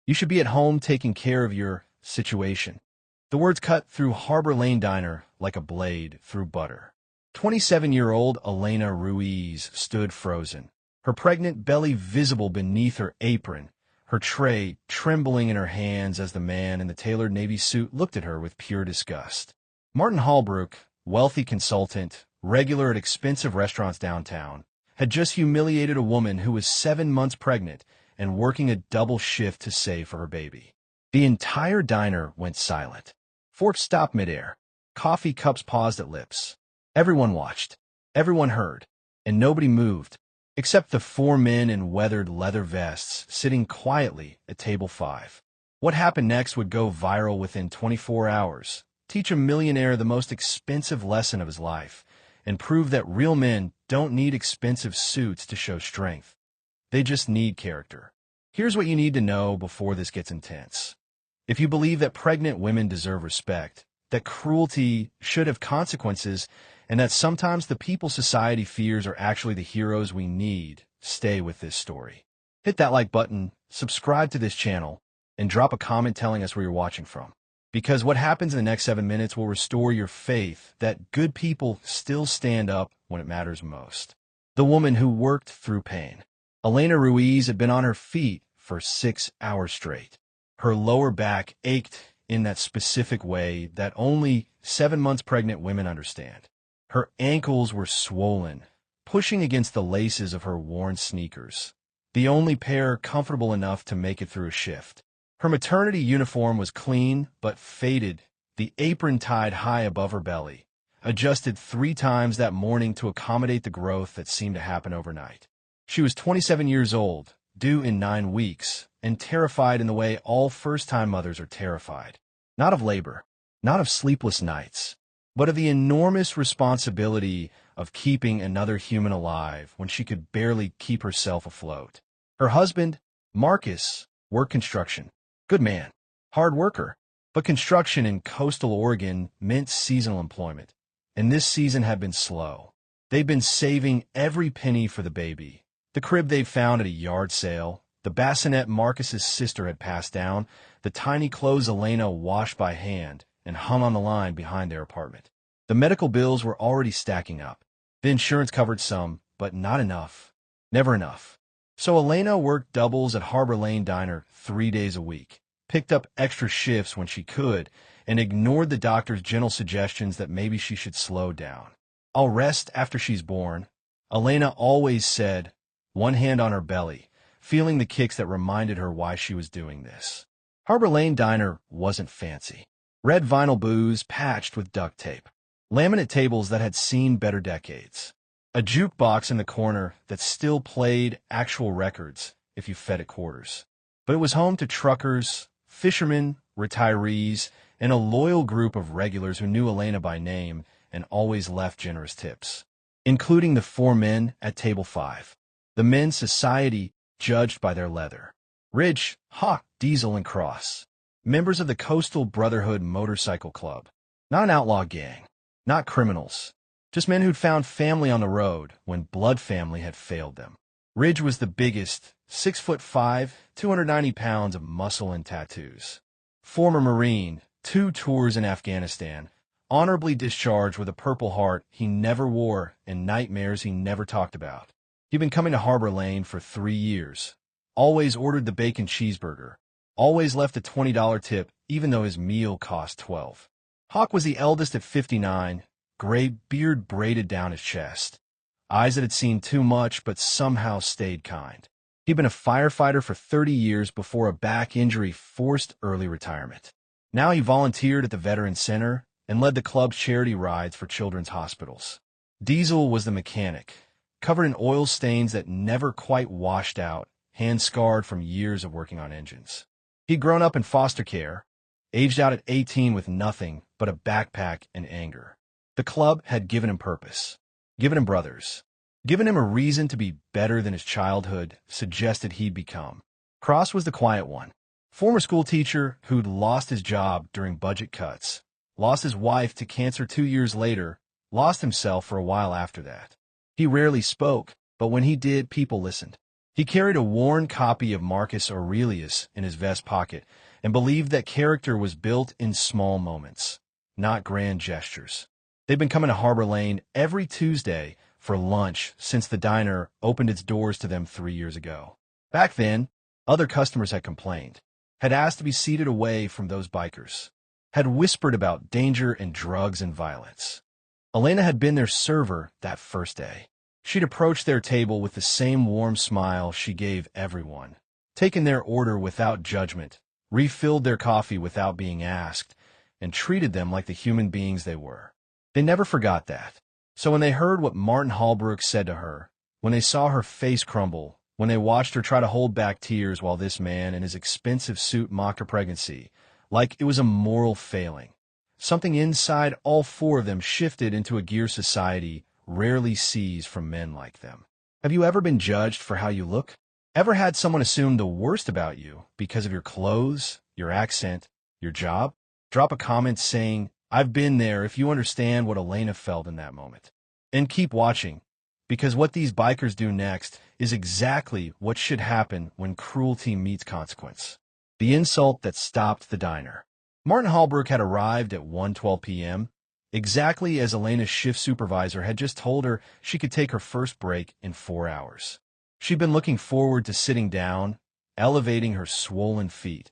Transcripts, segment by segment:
You should be at home taking care of your situation. The words cut through Harbor Lane Diner like a blade through butter. 27-year-old Elena Ruiz stood frozen, her pregnant belly visible beneath her apron, her tray trembling in her hands as the man in the tailored navy suit looked at her with pure disgust. Martin Hallbrook, wealthy consultant, regular at expensive restaurants downtown, had just humiliated a woman who was 7 months pregnant and working a double shift to save for her baby. The entire diner went silent. Forks stopped midair. Coffee cups paused at lips. Everyone watched. Everyone heard. And nobody moved, except the 4 men in weathered leather vests sitting quietly at table 5. What happened next would go viral within 24 hours, teach a millionaire the most expensive lesson of his life, and prove that real men don't need expensive suits to show strength. They just need character. Here's what you need to know before this gets intense. If you believe that pregnant women deserve respect, that cruelty should have consequences, and that sometimes the people society fears are actually the heroes we need, stay with this story. Hit that like button, subscribe to this channel, and drop a comment telling us where you're watching from. Because what happens in the next 7 minutes will restore your faith that good people still stand up when it matters most. The woman who worked through pain. Elena Ruiz had been on her feet for 6 hours straight. Her lower back ached in that specific way that only 7 months pregnant women understand. Her ankles were swollen, pushing against the laces of her worn sneakers, the only pair comfortable enough to make it through a shift. Her maternity uniform was clean but faded, the apron tied high above her belly, adjusted 3 times that morning to accommodate the growth that seemed to happen overnight. She was 27 years old, due in 9 weeks, and terrified in the way all first-time mothers are terrified. Not of labor, not of sleepless nights, but of the enormous responsibility of keeping another human alive when she could barely keep herself afloat. Her husband, Marcus, worked construction. Good man, hard worker, but construction in coastal Oregon meant seasonal employment, and this season had been slow. They'd been saving every penny for the baby. The crib they'd found at a yard sale, the bassinet Marcus's sister had passed down, the tiny clothes Elena washed by hand and hung on the line behind their apartment. The medical bills were already stacking up. The insurance covered some, but not enough. Never enough. So Elena worked doubles at Harbor Lane Diner 3 days a week, picked up extra shifts when she could, and ignored the doctor's gentle suggestions that maybe she should slow down. "I'll rest after she's born," Elena always said, one hand on her belly, feeling the kicks that reminded her why she was doing this. Harbor Lane Diner wasn't fancy. Red vinyl booths patched with duct tape. Laminate tables that had seen better decades. A jukebox in the corner that still played actual records if you fed it quarters. But it was home to truckers, fishermen, retirees, and a loyal group of regulars who knew Elena by name and always left generous tips, including the 4 men at table 5. The men society judged by their leather. Ridge, Hawk, Diesel, and Cross. Members of the Coastal Brotherhood Motorcycle Club. Not an outlaw gang. Not criminals. Just men who'd found family on the road when blood family had failed them. Ridge was the biggest, 6'5", 290 pounds of muscle and tattoos. Former Marine, 2 tours in Afghanistan, honorably discharged with a Purple Heart he never wore and nightmares he never talked about. He'd been coming to Harbor Lane for 3 years. Always ordered the bacon cheeseburger. Always left a $20 tip, even though his meal cost $12. Hawk was the eldest at 59, gray beard braided down his chest. Eyes that had seen too much but somehow stayed kind. He'd been a firefighter for 30 years before a back injury forced early retirement. Now he volunteered at the Veterans Center and led the club's charity rides for children's hospitals. Diesel was the mechanic, covered in oil stains that never quite washed out, hands scarred from years of working on engines. He'd grown up in foster care, aged out at 18 with nothing but a backpack and anger. The club had given him purpose, given him brothers, given him a reason to be better than his childhood suggested he'd become. Cross was the quiet one, former school teacher who'd lost his job during budget cuts, lost his wife to cancer 2 years later, lost himself for a while after that. He rarely spoke, but when he did, people listened. He carried a worn copy of Marcus Aurelius in his vest pocket and believed that character was built in small moments, not grand gestures. They'd been coming to Harbor Lane every Tuesday for lunch since the diner opened its doors to them 3 years ago. Back then, other customers had complained, had asked to be seated away from those bikers, had whispered about danger and drugs and violence. Elena had been their server that first day. She'd approached their table with the same warm smile she gave everyone, taken their order without judgment, refilled their coffee without being asked, and treated them like the human beings they were. They never forgot that. So when they heard what Martin Holbrook said to her, when they saw her face crumble, when they watched her try to hold back tears while this man in his expensive suit mocked her pregnancy, like it was a moral failing, something inside all four of them shifted into a gear society rarely sees from men like them. Have you ever been judged for how you look? Ever had someone assume the worst about you because of your clothes, your accent, your job? Drop a comment saying, "I've been there," if you understand what Elena felt in that moment. And keep watching, because what these bikers do next is exactly what should happen when cruelty meets consequence. The insult that stopped the diner. Martin Holbrook had arrived at 1:12 p.m., exactly as Elena's shift supervisor had just told her she could take her first break in 4 hours. She'd been looking forward to sitting down, elevating her swollen feet,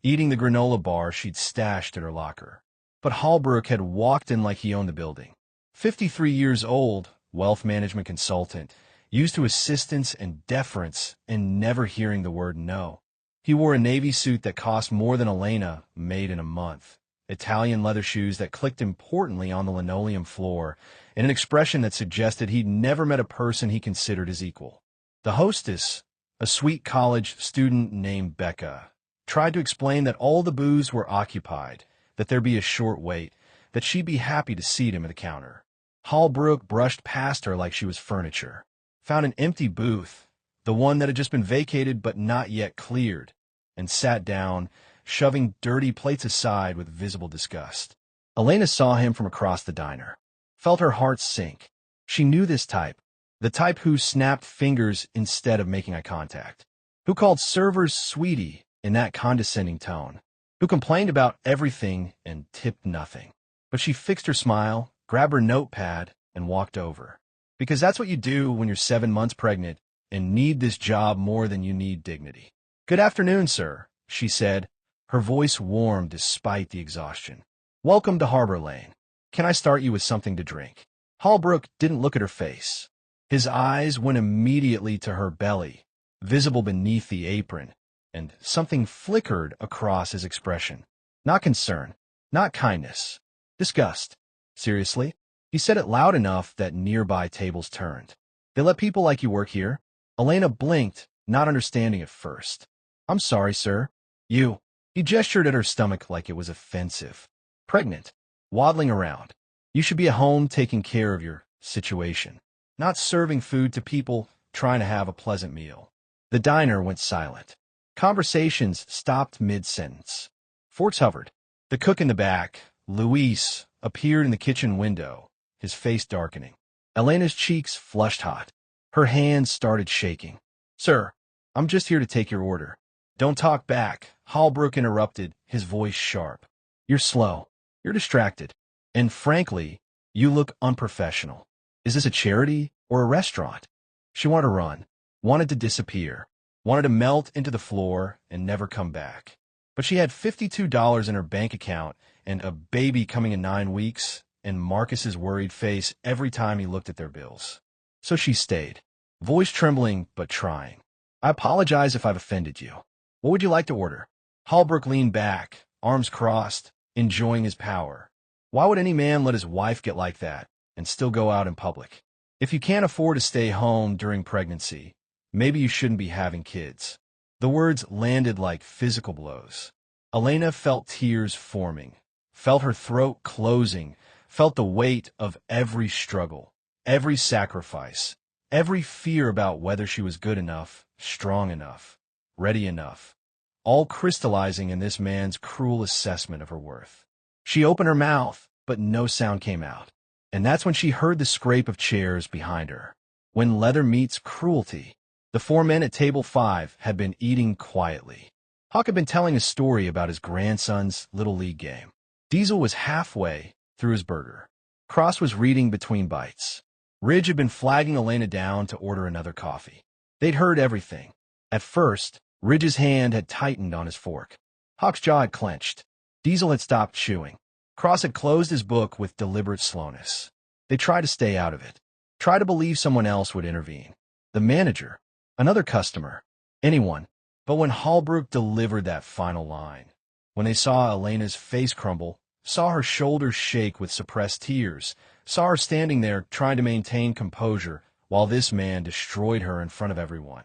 eating the granola bar she'd stashed in her locker. But Holbrook had walked in like he owned the building. 53 years old, wealth management consultant, used to assistance and deference and never hearing the word no. He wore a navy suit that cost more than Elena made in a month, Italian leather shoes that clicked importantly on the linoleum floor, and an expression that suggested he'd never met a person he considered his equal. The hostess, a sweet college student named Becca, tried to explain that all the booths were occupied, that there'd be a short wait, that she'd be happy to seat him at the counter. Holbrook brushed past her like she was furniture, found an empty booth, the one that had just been vacated but not yet cleared, and sat down, shoving dirty plates aside with visible disgust. Elena saw him from across the diner, felt her heart sink. She knew this type, the type who snapped fingers instead of making eye contact, who called servers sweetie in that condescending tone, who complained about everything and tipped nothing. But she fixed her smile, grabbed her notepad, and walked over. Because that's what you do when you're 7 months pregnant and need this job more than you need dignity. "Good afternoon, sir," she said, her voice warm despite the exhaustion. "Welcome to Harbor Lane. Can I start you with something to drink?" Holbrook didn't look at her face. His eyes went immediately to her belly, visible beneath the apron, and something flickered across his expression. Not concern, not kindness, disgust. "Seriously?" He said it loud enough that nearby tables turned. "They let people like you work here?" Elena blinked, not understanding at first. "I'm sorry, sir. You." He gestured at her stomach like it was offensive. "Pregnant, waddling around. You should be at home taking care of your situation, not serving food to people trying to have a pleasant meal." The diner went silent. Conversations stopped mid-sentence. Forks hovered. The cook in the back, Luis, appeared in the kitchen window, his face darkening. Elena's cheeks flushed hot. Her hands started shaking. "Sir, I'm just here to take your order." "Don't talk back," Holbrook interrupted, his voice sharp. "You're slow. You're distracted. And frankly, you look unprofessional. Is this a charity or a restaurant?" She wanted to run, wanted to disappear, wanted to melt into the floor and never come back. But she had $52 in her bank account and a baby coming in 9 weeks and Marcus's worried face every time he looked at their bills. So she stayed, voice trembling but trying. "I apologize if I've offended you. What would you like to order?" Holbrook leaned back, arms crossed, enjoying his power. Why would any man let his wife get like that and still go out in public? If you can't afford to stay home during pregnancy, maybe you shouldn't be having kids. The words landed like physical blows. Elena felt tears forming, felt her throat closing, felt the weight of every struggle, every sacrifice, every fear about whether she was good enough, strong enough, ready enough, all crystallizing in this man's cruel assessment of her worth. She opened her mouth, but no sound came out. And that's when she heard the scrape of chairs behind her. When leather meets cruelty, The four men at table 5 had been eating quietly. Hawk had been telling a story about his grandson's Little League game. Diesel was halfway through his burger. Cross was reading between bites. Ridge had been flagging Elena down to order another coffee. They'd heard everything. At first, Ridge's hand had tightened on his fork. Hawk's jaw had clenched. Diesel had stopped chewing. Cross had closed his book with deliberate slowness. They tried to stay out of it. Try to believe someone else would intervene. The manager, another customer, anyone. But when Holbrook delivered that final line, when they saw Elena's face crumble, saw her shoulders shake with suppressed tears, saw her standing there trying to maintain composure while this man destroyed her in front of everyone,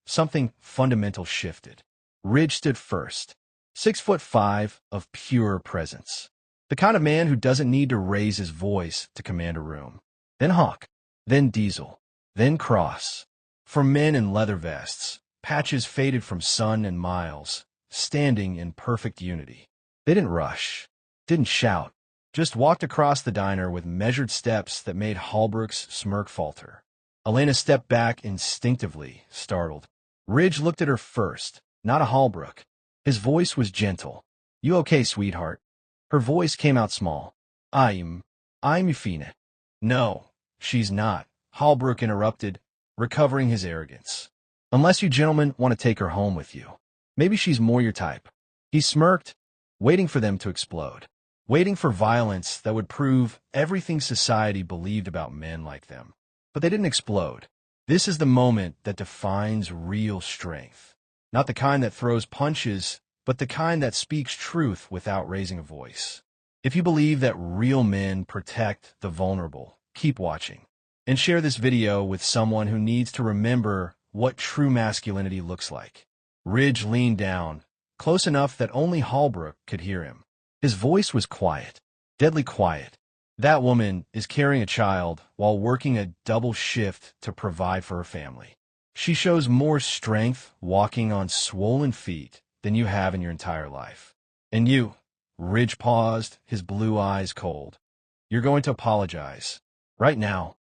something fundamental shifted. Ridge stood first, 6'5" of pure presence. The kind of man who doesn't need to raise his voice to command a room. Then Hawk, then Diesel, then Cross. For men in leather vests, patches faded from sun and miles, standing in perfect unity. They didn't rush, didn't shout, just walked across the diner with measured steps that made Holbrook's smirk falter. Elena stepped back instinctively, startled. Ridge looked at her first, not at Holbrook. His voice was gentle. "You okay, sweetheart?" Her voice came out small. I'm fine." "No, she's not," Holbrook interrupted, recovering his arrogance. "Unless you gentlemen want to take her home with you. Maybe she's more your type." He smirked, waiting for them to explode, waiting for violence that would prove everything society believed about men like them. But they didn't explode. This is the moment that defines real strength. Not the kind that throws punches, but the kind that speaks truth without raising a voice. If you believe that real men protect the vulnerable, keep watching. And share this video with someone who needs to remember what true masculinity looks like. Ridge leaned down, close enough that only Holbrook could hear him. His voice was quiet, deadly quiet. "That woman is carrying a child while working a double shift to provide for her family. She shows more strength walking on swollen feet than you have in your entire life. And you," Ridge paused, his blue eyes cold, "you're going to apologize. Right now."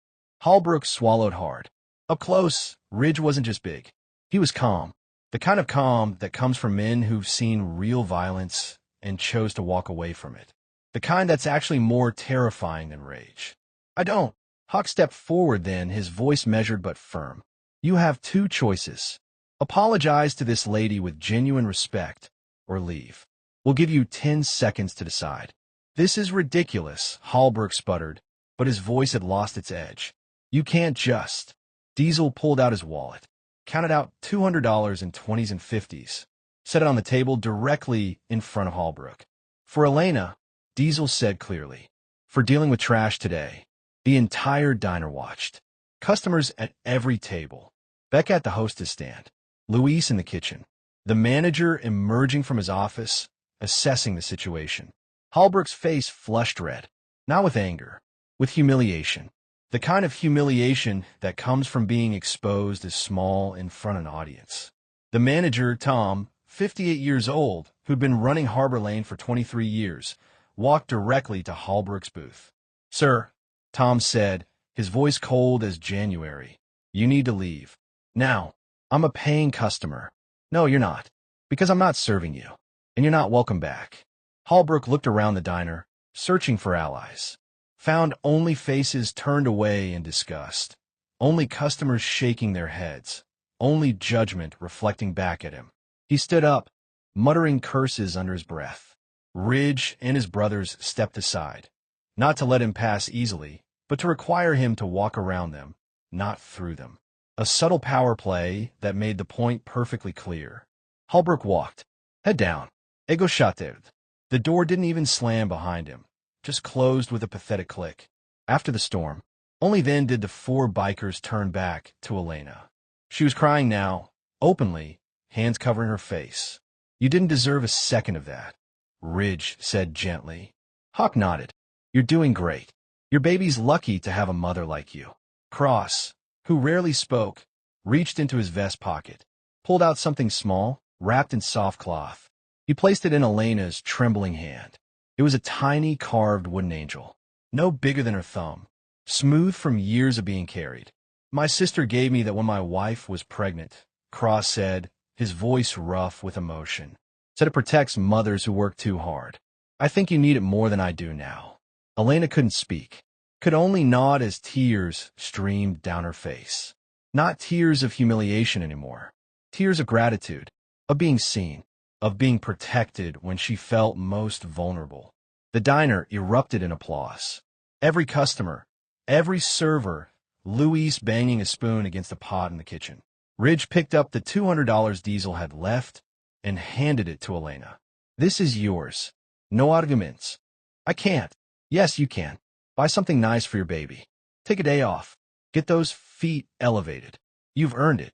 Holbrook swallowed hard. Up close, Ridge wasn't just big. He was calm. The kind of calm that comes from men who've seen real violence and chose to walk away from it. The kind that's actually more terrifying than rage. "I don't." Hawk stepped forward then, his voice measured but firm. "You have two choices. Apologize to this lady with genuine respect, or leave. We'll give you 10 seconds to decide." "This is ridiculous," Holbrook sputtered, but his voice had lost its edge. "You can't just." Diesel pulled out his wallet, counted out $200 in 20s and 50s, set it on the table directly in front of Holbrook. "For Elena," Diesel said clearly, "for dealing with trash today." The entire diner watched. Customers at every table. Becca at the hostess stand. Luis in the kitchen. The manager emerging from his office, assessing the situation. Holbrook's face flushed red, not with anger, with humiliation. The kind of humiliation that comes from being exposed as small in front of an audience. The manager, Tom, 58 years old, who'd been running Harbor Lane for 23 years, walked directly to Holbrook's booth. "Sir," Tom said, his voice cold as January, "you need to leave. Now. I'm a paying customer." "No, you're not. Because I'm not serving you. And you're not welcome back." Holbrook looked around the diner, searching for allies. Found only faces turned away in disgust. Only customers shaking their heads. Only judgment reflecting back at him. He stood up, muttering curses under his breath. Ridge and his brothers stepped aside, not to let him pass easily, but to require him to walk around them, not through them. A subtle power play that made the point perfectly clear. Holbrook walked, head down, ego shattered. The door didn't even slam behind him, just closed with a pathetic click. After the storm, only then did the four bikers turn back to Elena. She was crying now, openly, hands covering her face. "You didn't deserve a second of that," Ridge said gently. Hawk nodded. "You're doing great. Your baby's lucky to have a mother like you." Cross, who rarely spoke, reached into his vest pocket, pulled out something small, wrapped in soft cloth. He placed it in Elena's trembling hand. It was a tiny carved wooden angel, no bigger than her thumb, smooth from years of being carried. My sister gave me that when my wife was pregnant, Cross said, his voice rough with emotion. Said it protects mothers who work too hard. I think you need it more than I do now. Elena couldn't speak, could only nod as tears streamed down her face. Not tears of humiliation anymore. Tears of gratitude, of being seen, of being protected when she felt most vulnerable. The diner erupted in applause. Every customer, every server, Louise banging a spoon against a pot in the kitchen. Ridge picked up the $200 Diesel had left and handed it to Elena. This is yours. No arguments. I can't. Yes, you can. Buy something nice for your baby. Take a day off. Get those feet elevated. You've earned it.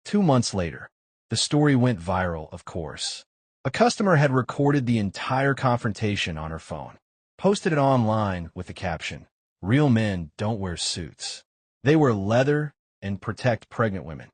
2 months later, the story went viral, of course. A customer had recorded the entire confrontation on her phone, posted it online with the caption, "Real men don't wear suits. They wear leather and protect pregnant women."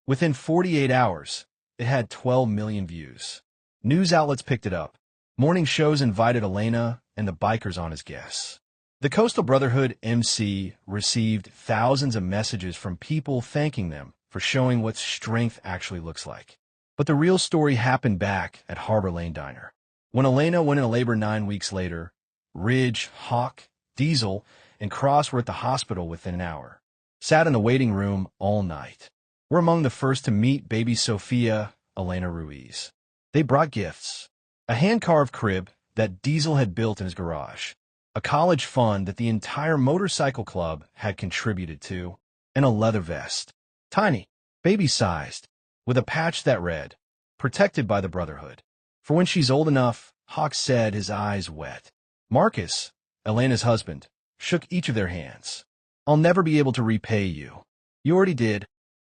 Within 48 hours, it had 12 million views. News outlets picked it up. Morning shows invited Elena and the bikers on as guests. The Coastal Brotherhood MC received thousands of messages from people thanking them for showing what strength actually looks like. But the real story happened back at Harbor Lane Diner. When Elena went into labor 9 weeks later, Ridge, Hawk, Diesel, and Cross were at the hospital within an hour. Sat in the waiting room all night. We're among the first to meet baby Sophia, Elena Ruiz. They brought gifts. A hand-carved crib that Diesel had built in his garage. A college fund that the entire motorcycle club had contributed to. And a leather vest. Tiny, baby-sized, with a patch that read, "Protected by the Brotherhood." For when she's old enough, Hawk said, his eyes wet. Marcus, Elena's husband, shook each of their hands. "I'll never be able to repay you." "You already did,"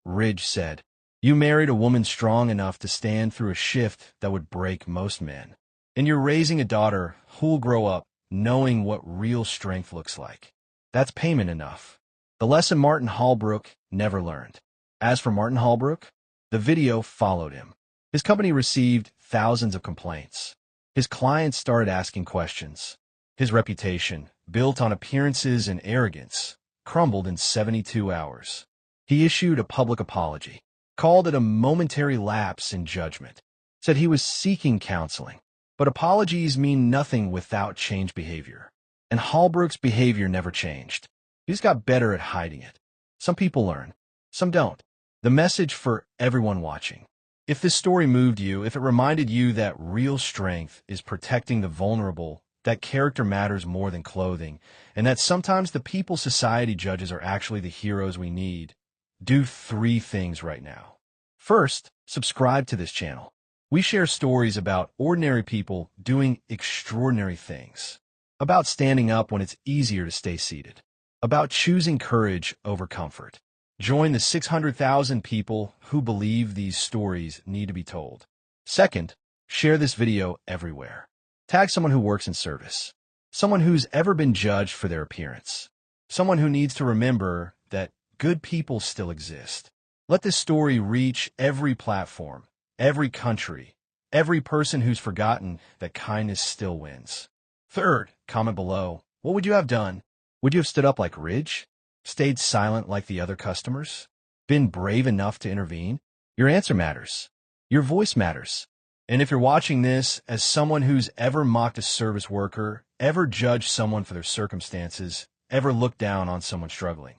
Ridge said. "You married a woman strong enough to stand through a shift that would break most men. And you're raising a daughter who'll grow up knowing what real strength looks like. That's payment enough." The lesson Martin Holbrook never learned. As for Martin Holbrook, the video followed him. His company received thousands of complaints. His clients started asking questions. His reputation, built on appearances and arrogance, crumbled in 72 hours. He issued a public apology, called it a momentary lapse in judgment, said he was seeking counseling. But apologies mean nothing without changed behavior. And Holbrook's behavior never changed. He just got better at hiding it. Some people learn, some don't. The message for everyone watching. If this story moved you, if it reminded you that real strength is protecting the vulnerable, that character matters more than clothing, and that sometimes the people society judges are actually the heroes we need, do 3 things right now. First, subscribe to this channel. We share stories about ordinary people doing extraordinary things, about standing up when it's easier to stay seated, about choosing courage over comfort. Join the 600,000 people who believe these stories need to be told. Second, share this video everywhere. Tag someone who works in service, someone who's ever been judged for their appearance, someone who needs to remember that good people still exist. Let this story reach every platform, every country, every person who's forgotten that kindness still wins. Third, comment below. What would you have done? Would you have stood up like Ridge? Stayed silent like the other customers? Been brave enough to intervene? Your answer matters. Your voice matters. And if you're watching this as someone who's ever mocked a service worker, ever judged someone for their circumstances, ever looked down on someone struggling,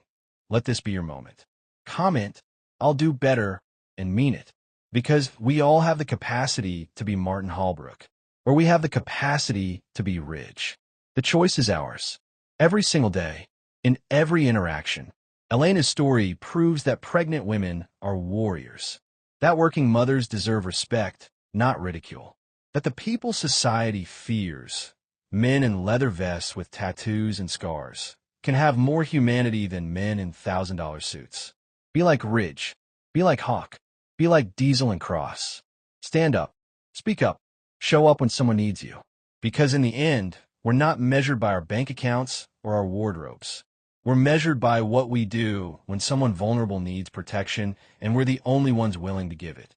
let this be your moment. Comment, "I'll do better," and mean it. Because we all have the capacity to be Martin Holbrook, or we have the capacity to be Ridge. The choice is ours. Every single day, in every interaction, Elena's story proves that pregnant women are warriors, that working mothers deserve respect, not ridicule, that the people society fears, men in leather vests with tattoos and scars, can have more humanity than men in $1,000 suits. Be like Ridge. Be like Hawk. Be like Diesel and Cross. Stand up. Speak up. Show up when someone needs you. Because in the end, we're not measured by our bank accounts or our wardrobes. We're measured by what we do when someone vulnerable needs protection, and we're the only ones willing to give it.